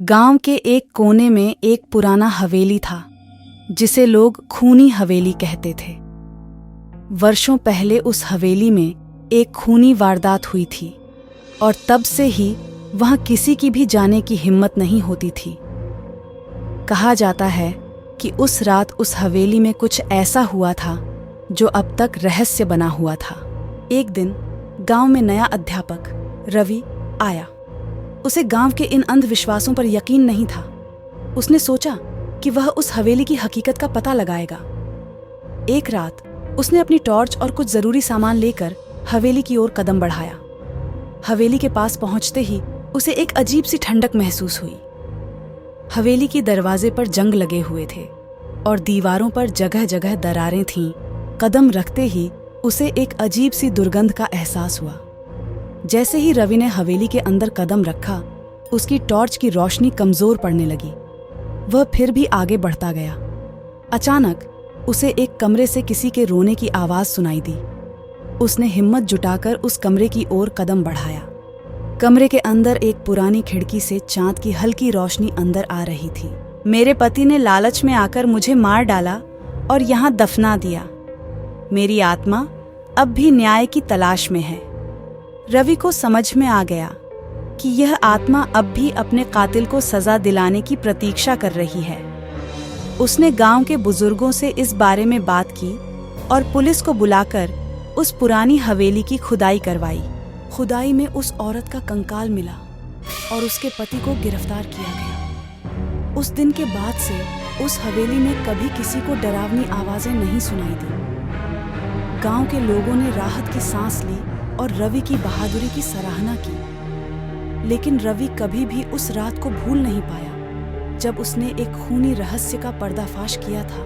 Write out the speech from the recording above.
गांव के एक कोने में एक पुराना हवेली था जिसे लोग खूनी हवेली कहते थे। वर्षों पहले उस हवेली में एक खूनी वारदात हुई थी और तब से ही वहां किसी की भी जाने की हिम्मत नहीं होती थी। कहा जाता है कि उस रात उस हवेली में कुछ ऐसा हुआ था जो अब तक रहस्य बना हुआ था। एक दिन गांव में नया अध्यापक रवि आया। उसे गांव के इन अंधविश्वासों पर यकीन नहीं था। उसने सोचा कि वह उस हवेली की हकीकत का पता लगाएगा। एक रात उसने अपनी टॉर्च और कुछ जरूरी सामान लेकर हवेली की ओर कदम बढ़ाया। हवेली के पास पहुंचते ही उसे एक अजीब सी ठंडक महसूस हुई। हवेली के दरवाजे पर जंग लगे हुए थे और दीवारों पर जगह जगह दरारें थीं। कदम रखते ही उसे एक अजीब सी दुर्गंध का एहसास हुआ। जैसे ही रवि ने हवेली के अंदर कदम रखा, उसकी टॉर्च की रोशनी कमजोर पड़ने लगी। वह फिर भी आगे बढ़ता गया। अचानक उसे एक कमरे से किसी के रोने की आवाज सुनाई दी। उसने हिम्मत जुटाकर उस कमरे की ओर कदम बढ़ाया। कमरे के अंदर एक पुरानी खिड़की से चांद की हल्की रोशनी अंदर आ रही थी। मेरे पति ने लालच में आकर मुझे मार डाला और यहाँ दफना दिया। मेरी आत्मा अब भी न्याय की तलाश में है। रवि को समझ में आ गया कि यह आत्मा अब भी अपने कातिल को सजा दिलाने की प्रतीक्षा कर रही है। उसने गांव के बुजुर्गों से इस बारे में बात की और पुलिस को बुलाकर उस पुरानी हवेली की खुदाई करवाई। खुदाई में उस औरत का कंकाल मिला और उसके पति को गिरफ्तार किया गया। उस दिन के बाद से उस हवेली में कभी किसी को डरावनी आवाजें नहीं सुनाई दी। गांव के लोगों ने राहत की सांस ली और रवि की बहादुरी की सराहना की। लेकिन रवि कभी भी उस रात को भूल नहीं पाया जब उसने एक खूनी रहस्य का पर्दाफाश किया था।